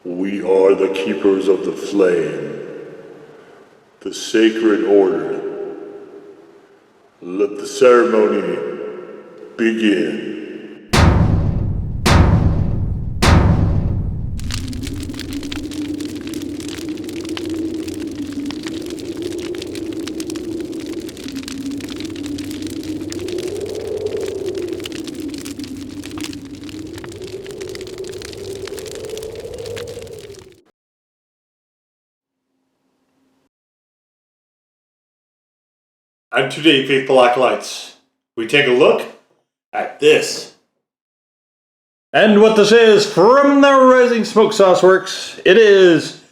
We are the keepers of the flame, the sacred order. Let the ceremony begin. And today, faithful acolytes, we take a look at this. And what this is from the Rising Smoke Sauce Works, it is.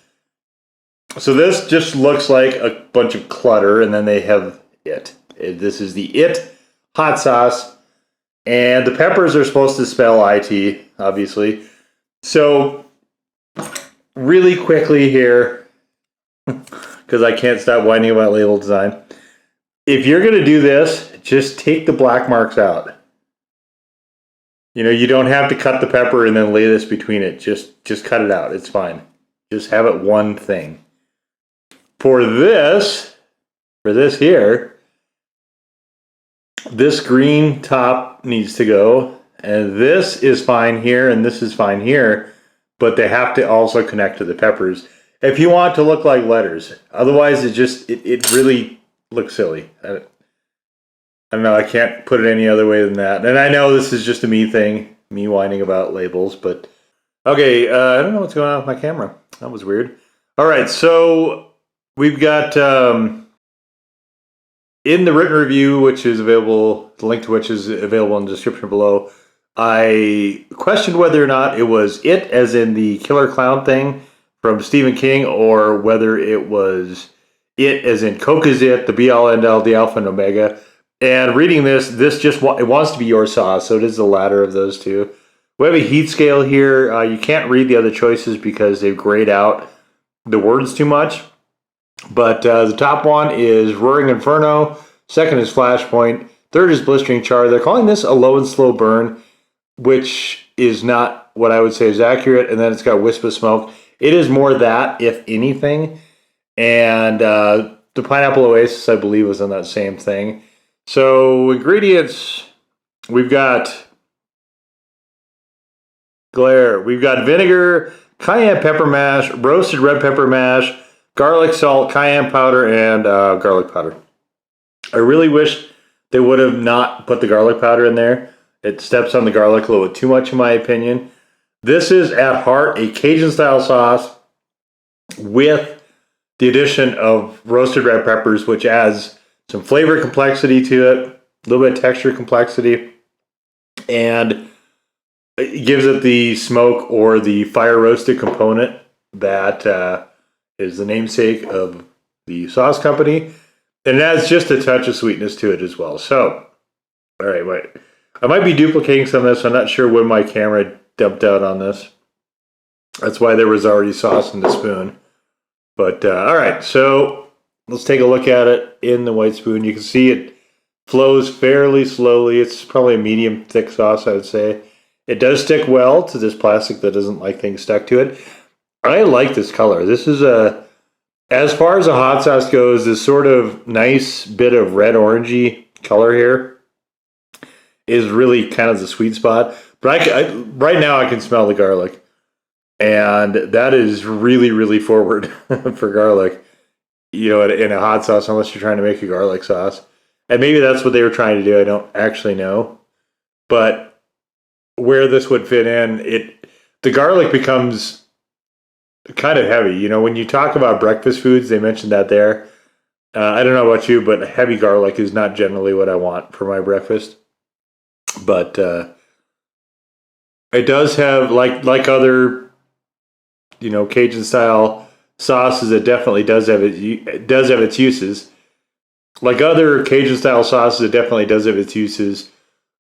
So this just looks like a bunch of clutter, and then they have it. This is the It hot sauce, and the peppers are supposed to spell IT, obviously. So, really quickly here, because I can't stop whining about label design. If you're going to do this, just take the black marks out. You know, you don't have to cut the pepper and then lay this between it. Just cut it out. It's fine. Just have it one thing. For this here, this green top needs to go. And this is fine here and this is fine here. But they have to also connect to the peppers if you want it to look like letters. Otherwise, it really looks silly. I don't know. I can't put it any other way than that. And I know this is just a me thing, me whining about labels, but okay. I don't know what's going on with my camera. That was weird. All right, so we've got in the written review, which is available, the link to which is available in the description below. I questioned whether or not it was it, as in the killer clown thing from Stephen King, or whether it was it, as in Coke is it, the be all end all, the alpha and omega. And reading this just it wants to be your sauce, so it is the latter of those two. We have a heat scale here. You can't read the other choices because they've grayed out the words too much. But the top one is Roaring Inferno. Second is Flashpoint. Third is Blistering Char. They're calling this a low and slow burn, which is not what I would say is accurate. And then it's got Wisp of Smoke. It is more that, if anything. And the Pineapple Oasis, I believe, was in that same thing. So ingredients, we've got glare. We've got vinegar, cayenne pepper mash, roasted red pepper mash, garlic salt, cayenne powder, and garlic powder. I really wish they would have not put the garlic powder in there. It steps on the garlic a little bit too much, in my opinion. This is, at heart, a Cajun-style sauce with the addition of roasted red peppers, which adds some flavor complexity to it, a little bit of texture complexity, and it gives it the smoke or the fire roasted component that is the namesake of the sauce company. And it adds just a touch of sweetness to it as well. So, all right, wait. I might be duplicating some of this. I'm not sure when my camera dumped out on this. That's why there was already sauce in the spoon. But, all right, so let's take a look at it in the white spoon. You can see it flows fairly slowly. It's probably a medium thick sauce, I would say. It does stick well to this plastic that doesn't like things stuck to it. I like this color. This is as far as a hot sauce goes, this sort of nice bit of red-orangey color here is really kind of the sweet spot. But right now I can smell the garlic. And that is really, really forward for garlic, you know, in a hot sauce, unless you're trying to make a garlic sauce. And maybe that's what they were trying to do. I don't actually know. But where this would fit in, the garlic becomes kind of heavy. You know, when you talk about breakfast foods, they mentioned that there. I don't know about you, but heavy garlic is not generally what I want for my breakfast. But it does have, like other, you know, Cajun style sauces, it definitely does have its uses. Like other Cajun style sauces, it definitely does have its uses.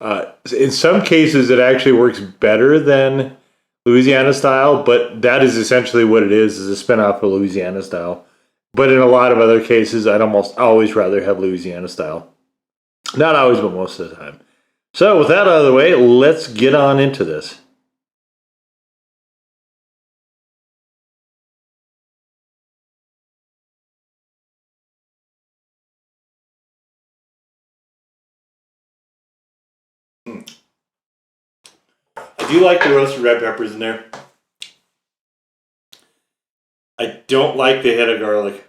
In some cases, it actually works better than Louisiana style, but that is essentially what it is a spinoff of Louisiana style. But in a lot of other cases, I'd almost always rather have Louisiana style. Not always, but most of the time. So with that out of the way, let's get on into this. do like the roasted red peppers in there. I don't like the hit of garlic.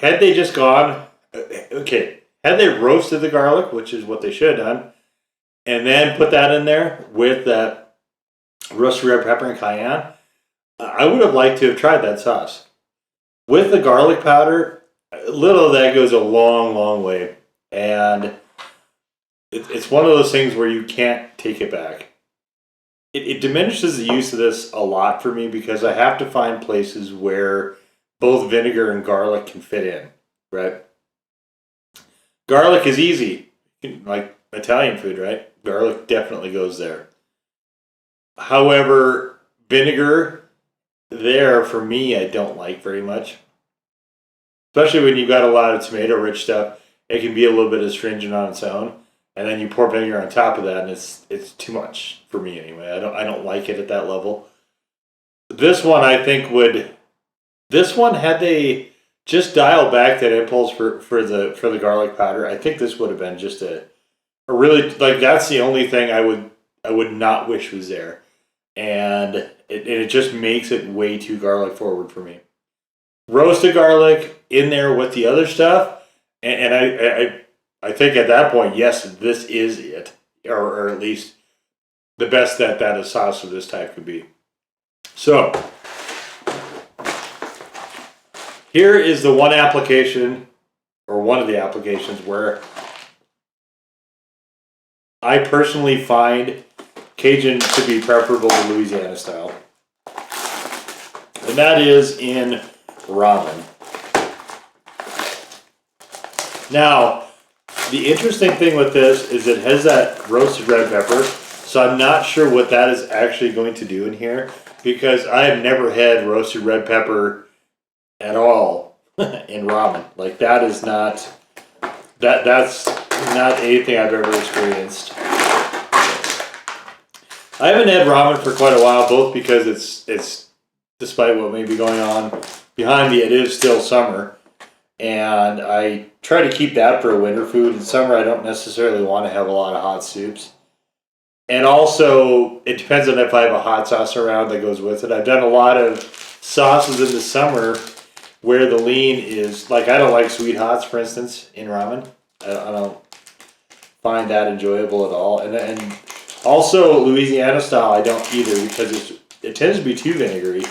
Had they just gone, okay, had they roasted the garlic, which is what they should have done, and then put that in there with that roasted red pepper and cayenne, I would have liked to have tried that sauce. With the garlic powder, a little of that goes a long, long way. And it's one of those things where you can't take it back. It diminishes the use of this a lot for me because I have to find places where both vinegar and garlic can fit in, right? Garlic is easy, like Italian food, right? Garlic definitely goes there. However, vinegar there, for me, I don't like very much. Especially when you've got a lot of tomato-rich stuff, it can be a little bit astringent on its own. And then you pour vinegar on top of that, and it's too much for me anyway. I don't like it at that level. This one, I think, would. This one, had they just dialed back that impulse for the garlic powder, I think this would have been just a really, like, that's the only thing I would not wish was there, and it just makes it way too garlic forward for me. Roasted garlic in there with the other stuff, and I think at that point, yes, this is it, or at least the best that a sauce of this type could be. So here is the one application, or one of the applications, where I personally find Cajun to be preferable to Louisiana style, and that is in ramen. Now, the interesting thing with this is it has that roasted red pepper, so I'm not sure what that is actually going to do in here, because I have never had roasted red pepper at all in ramen. Like, that is not, that's not anything I've ever experienced. I haven't had ramen for quite a while, both because it's despite what may be going on behind me, it is still summer. And I try to keep that for a winter food. In summer, I don't necessarily want to have a lot of hot soups. And also, it depends on if I have a hot sauce around that goes with it. I've done a lot of sauces in the summer where the lean is, like, I don't like sweet hots, for instance, in ramen. I don't find that enjoyable at all. And also, Louisiana style, I don't either, because it tends to be too vinegary.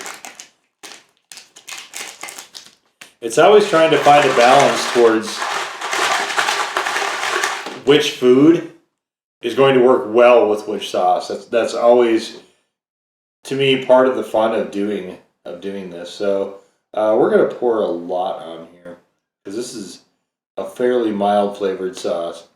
It's always trying to find a balance towards which food is going to work well with which sauce. That's always, to me, part of the fun of doing this. So we're gonna pour a lot on here because this is a fairly mild flavored sauce,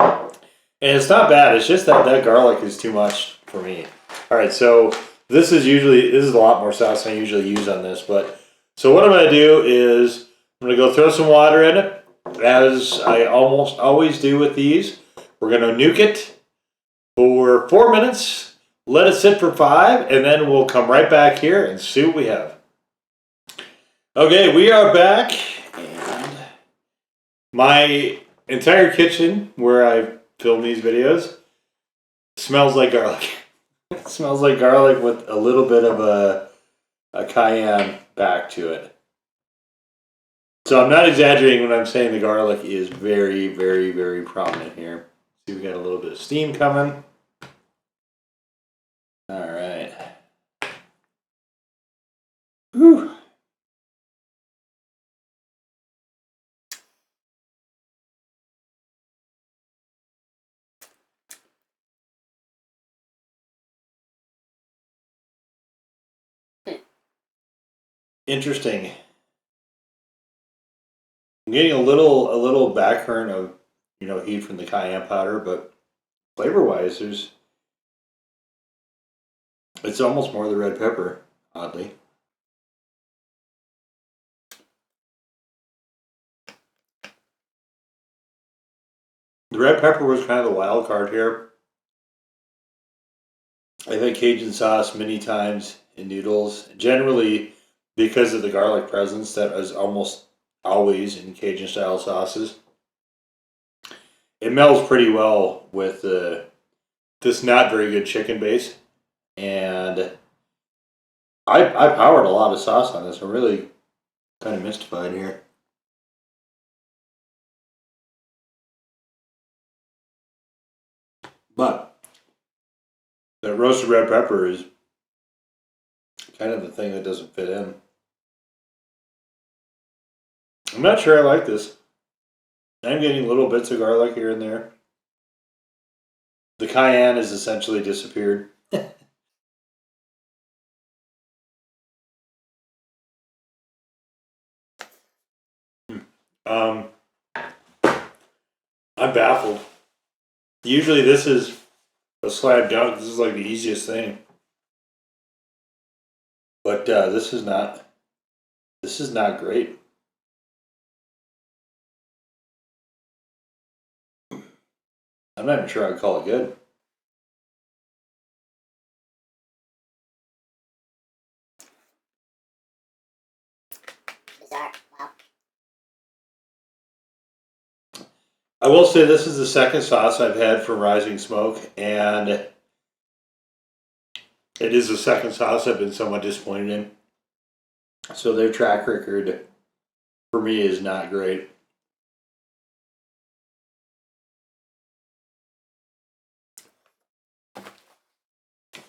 and it's not bad. It's just that garlic is too much for me. All right, so this is a lot more sauce than I usually use on this, but. So what I'm going to do is I'm going to go throw some water in it, as I almost always do with these. We're going to nuke it for 4 minutes, let it sit for 5, and then we'll come right back here and see what we have. Okay, we are back, and my entire kitchen where I film these videos smells like garlic. It smells like garlic with a little bit of a cayenne back to it. So I'm not exaggerating when I'm saying the garlic is very, very, very prominent here. See, we got a little bit of steam coming. All right. Whew. Interesting. I'm getting a little backburn of, heat from the cayenne powder, but flavor-wise, it's almost more the red pepper, oddly. The red pepper was kind of the wild card here. I've had Cajun sauce many times in noodles, generally because of the garlic presence that is almost always in Cajun style sauces. it melds pretty well with this not very good chicken base. And I powered a lot of sauce on this. I'm really kind of mystified here. But that roasted red pepper is kind of the thing that doesn't fit in. I'm not sure I like this. I'm getting little bits of garlic here and there. The cayenne has essentially disappeared. I'm baffled. Usually this is a slam dunk. This is like the easiest thing. But this is not great. I'm not even sure I'd call it good. Bizarre. Wow. I will say this is the second sauce I've had from Rising Smoke, and it is the second sauce I've been somewhat disappointed in. So their track record for me is not great.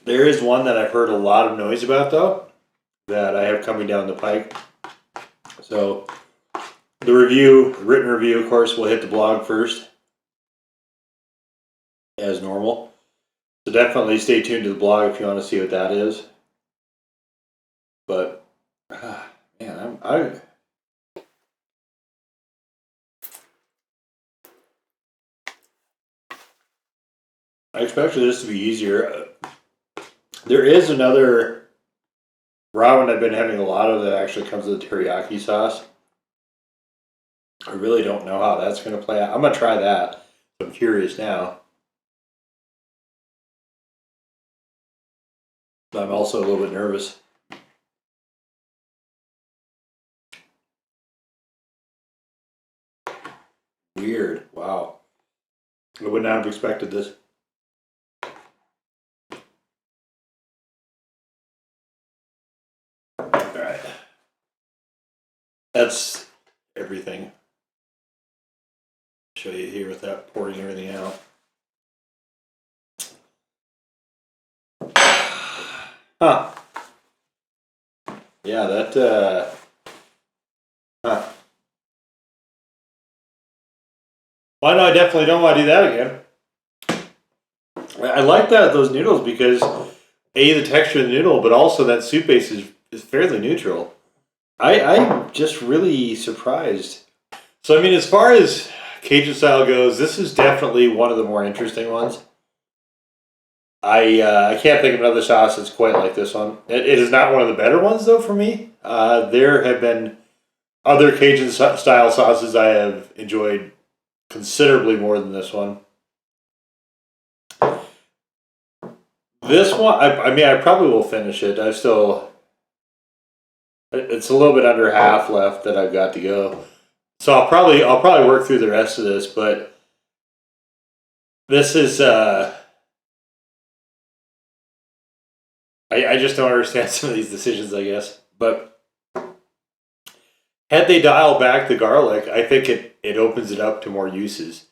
There is one that I've heard a lot of noise about, though, that I have coming down the pike. So the written review, of course, will hit the blog first, as normal. So definitely stay tuned to the blog if you want to see what that is. But man, I expected this to be easier. There is another ramen I've been having a lot of that actually comes with a teriyaki sauce. I really don't know how that's going to play out. I'm going to try that. I'm curious now. But I'm also a little bit nervous. Weird. Wow. I would not have expected this. Alright. That's everything. Show you here without pouring everything out. Huh. Yeah, that, huh. Well, no, I definitely don't want to do that again. I like those noodles because the texture of the noodle, but also that soup base is fairly neutral. I'm just really surprised. So I mean, as far as Cajun style goes, this is definitely one of the more interesting ones. I can't think of another sauce that's quite like this one. It is not one of the better ones though for me. There have been other Cajun style sauces I have enjoyed considerably more than this one. This one, I mean, I probably will finish it. It's a little bit under half left that I've got to go. So I'll probably work through the rest of this, but this is I just don't understand some of these decisions, I guess. But had they dialed back the garlic, I think it opens it up to more uses.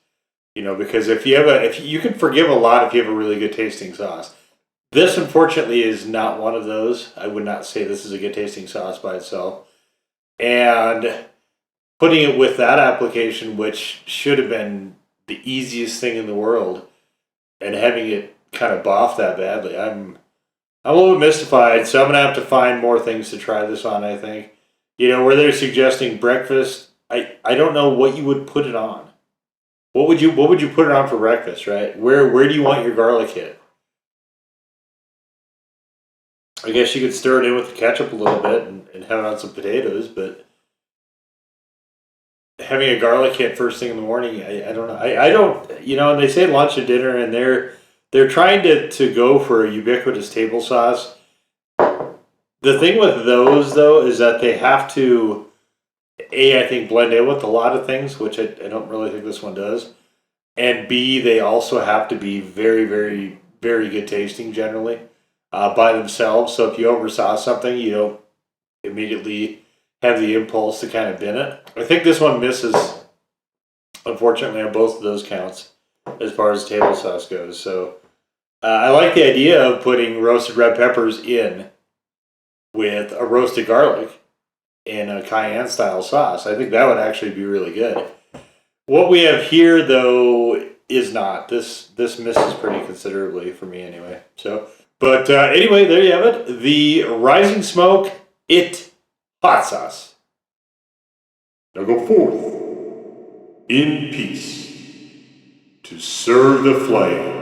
You know, because if you can forgive a lot if you have a really good tasting sauce. This unfortunately is not one of those. I would not say this is a good tasting sauce by itself. And putting it with that application, which should have been the easiest thing in the world, and having it kind of boff that badly, I'm a little bit mystified. So I'm gonna have to find more things to try this on. I think, you know, where they're suggesting breakfast. I don't know what you would put it on. What would you put it on for breakfast? Right? Where do you want your garlic hit? I guess you could stir it in with the ketchup a little bit and have it on some potatoes, but having a garlic hit first thing in the morning, I don't know. I don't, you know, and they say lunch and dinner, and they're trying to go for a ubiquitous table sauce. The thing with those, though, is that they have to, I think, blend in with a lot of things, which I don't really think this one does. and B, they also have to be very, very, very good tasting generally by themselves. So if you oversauce something, you don't immediately have the impulse to kind of bin it. I think this one misses, unfortunately, on both of those counts as far as table sauce goes. So I like the idea of putting roasted red peppers in with a roasted garlic in a cayenne style sauce. I think that would actually be really good. What we have here, though, is not. This misses pretty considerably for me anyway. So, but anyway, there you have it. The Rising Smoke It Hot Sauce. Now go forth in peace to serve the flame.